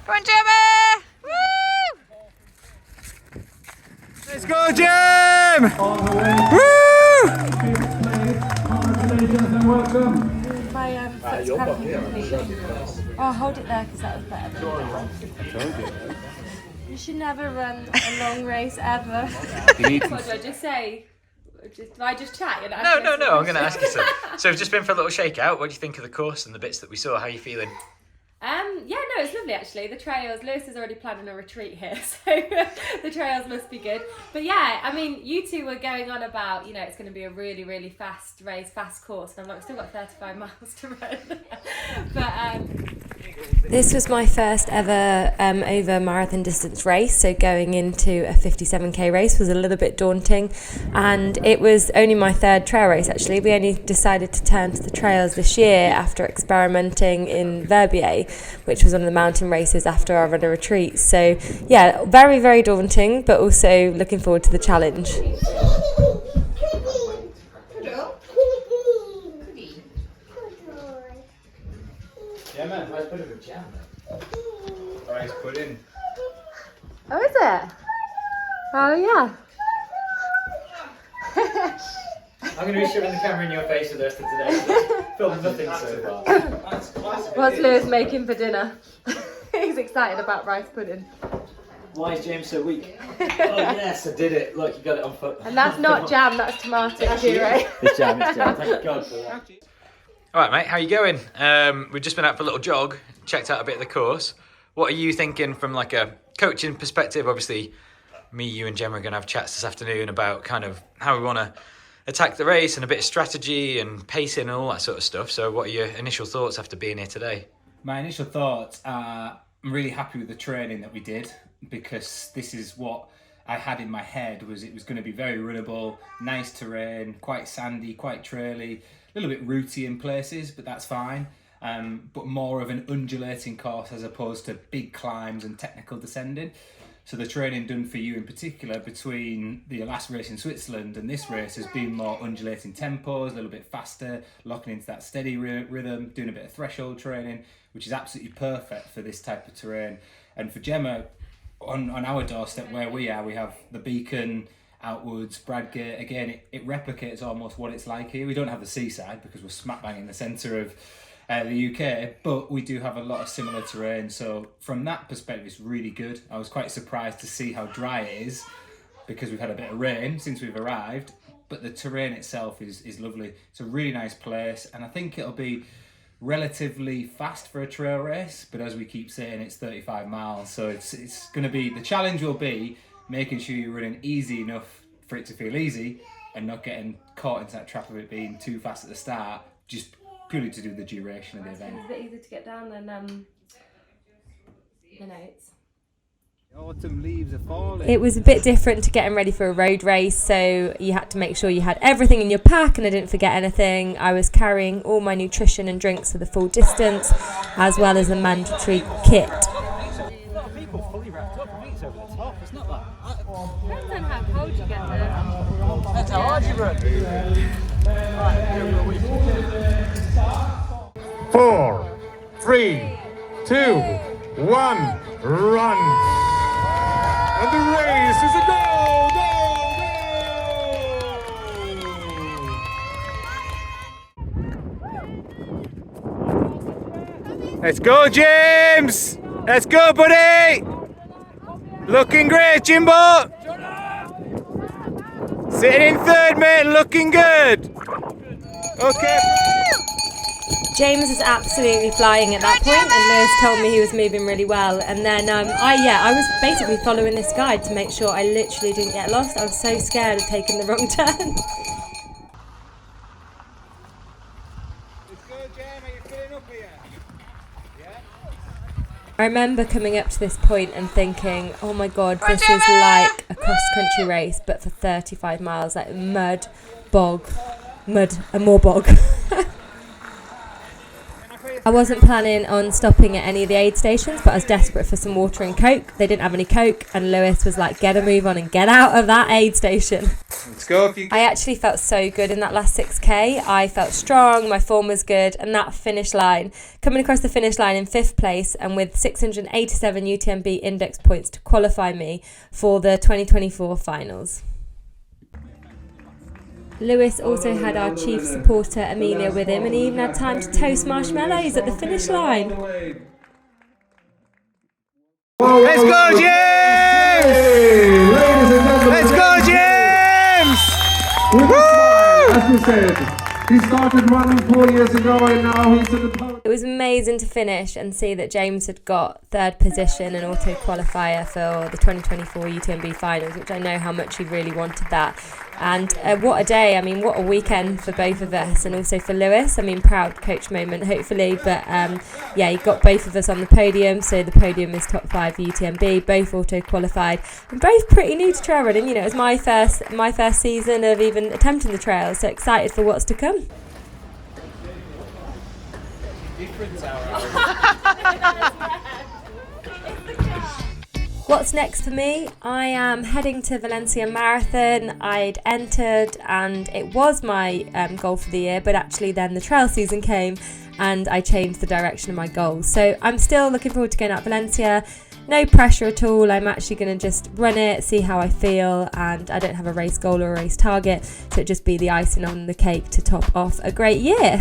Come on, Gemma! Woo! Let's go, Gem! Woo! My foot's cramping. Oh, hold it there because that was better. You should never run a long race ever. What do I just say? Do I just chat? No. I'm going to ask you something. So we've just been for a little shakeout. What do you think of the course and the bits that we saw? How are you feeling? Yeah, no, it's lovely actually. The trails, Lewis is already planning a retreat here, so the trails must be good. But yeah, I mean, you two were going on about, you know, it's going to be a really, really fast race, fast course. And I'm like, we've still got 35 miles to run. But this was my first ever over marathon distance race, so going into a 57k race was a little bit daunting, and it was only my third trail race actually. We only decided to turn to the trails this year after experimenting in Verbier, which was one of the mountain races after our runner retreat. So yeah, very, very daunting, but also looking forward to the challenge. Gemma, let's put it with jam. Rice pudding. Oh, is it? Oh yeah. I'm going to be shoving the camera in your face for the rest of today. Filmed nothing so far. What's Lewis making for dinner? He's excited about rice pudding. Why is James so weak? Oh yes, I did it. Look, you got it on foot. And that's not jam, that's tomato puree. It's jam. Thank God for that. All right, mate, how you going? We've just been out for a little jog, checked out a bit of the course. What are you thinking from like a coaching perspective? Obviously, me, you and Gemma are going to have chats this afternoon about kind of how we want to attack the race and a bit of strategy and pacing and all that sort of stuff. So what are your initial thoughts after being here today? My initial thoughts are I'm really happy with the training that we did, because this is what I had in my head, was it was going to be very runnable, nice terrain, quite sandy, quite traily, a little bit rooty in places, but that's fine. But more of an undulating course as opposed to big climbs and technical descending. So the training done for you in particular between the last race in Switzerland and this race has been more undulating tempos, a little bit faster, locking into that steady rhythm, doing a bit of threshold training, which is absolutely perfect for this type of terrain. And for Gemma, on our doorstep where we are, we have the Beacon, Outwards, Bradgate. Again, it replicates almost what it's like here. We don't have the seaside because we're smack bang in the centre of the UK, but we do have a lot of similar terrain. So from that perspective, it's really good. I was quite surprised to see how dry it is because we've had a bit of rain since we've arrived, but the terrain itself is lovely. It's a really nice place, and I think it'll be relatively fast for a trail race, but as we keep saying, it's 35 miles. So it's going to be, the challenge will be making sure you're running easy enough for it to feel easy and not getting caught into that trap of it being too fast at the start, just purely to do the duration of the event. It's a bit easier to get down than it's... Autumn leaves are falling. It was a bit different to getting ready for a road race, so you had to make sure you had everything in your pack and I didn't forget anything. I was carrying all my nutrition and drinks for the full distance, as well as a mandatory kit. A lot of people fully wrapped up. I think it's over the top. It's not that. Depends on how cold you get there. That's how hard you run. 4, 3, 2, 1, run! And the race is a go! Let's go, James! Let's go, buddy! Looking great, Jimbo! Sitting in third, mate, looking good! Okay. James was absolutely flying at that point, and Lewis told me he was moving really well. And then I was basically following this guide to make sure I literally didn't get lost. I was so scared of taking the wrong turn. Let's go, Jem. Are you filling up here? Yeah? I remember coming up to this point and thinking, oh my God, this is like a cross-country race, but for 35 miles, like mud, and more bog. I wasn't planning on stopping at any of the aid stations, but I was desperate for some water and Coke. They didn't have any Coke, and Lewis was like, get a move on and get out of that aid station. Let's go. If you... I actually felt so good in that last 6K. I felt strong, my form was good, and that finish line, coming across the finish line in 5th place and with 687 UTMB index points to qualify me for the 2024 finals. Lewis also had our chief supporter Amelia with him, and he even had time to toast marshmallows at the finish line. Let's go, James! Let's go, James! As we said, he started running 4 years ago and now he's in the podium. It was amazing to finish and see that James had got 3rd position and auto qualifier for the 2024 UTMB finals, which I know how much he really wanted that. And what a day, I mean, what a weekend for both of us, and also for Lewis. I mean, proud coach moment, hopefully, but yeah, he got both of us on the podium, so the podium is top 5 for UTMB, both auto qualified, and both pretty new to trail running. You know, it was my first season of even attempting the trail, so excited for what's to come. What's next for me? I am heading to Valencia Marathon. I'd entered and it was my goal for the year, but actually then the trail season came and I changed the direction of my goals. So I'm still looking forward to going out Valencia. No pressure at all. I'm actually going to just run it, see how I feel, and I don't have a race goal or a race target, so it'd just be the icing on the cake to top off a great year.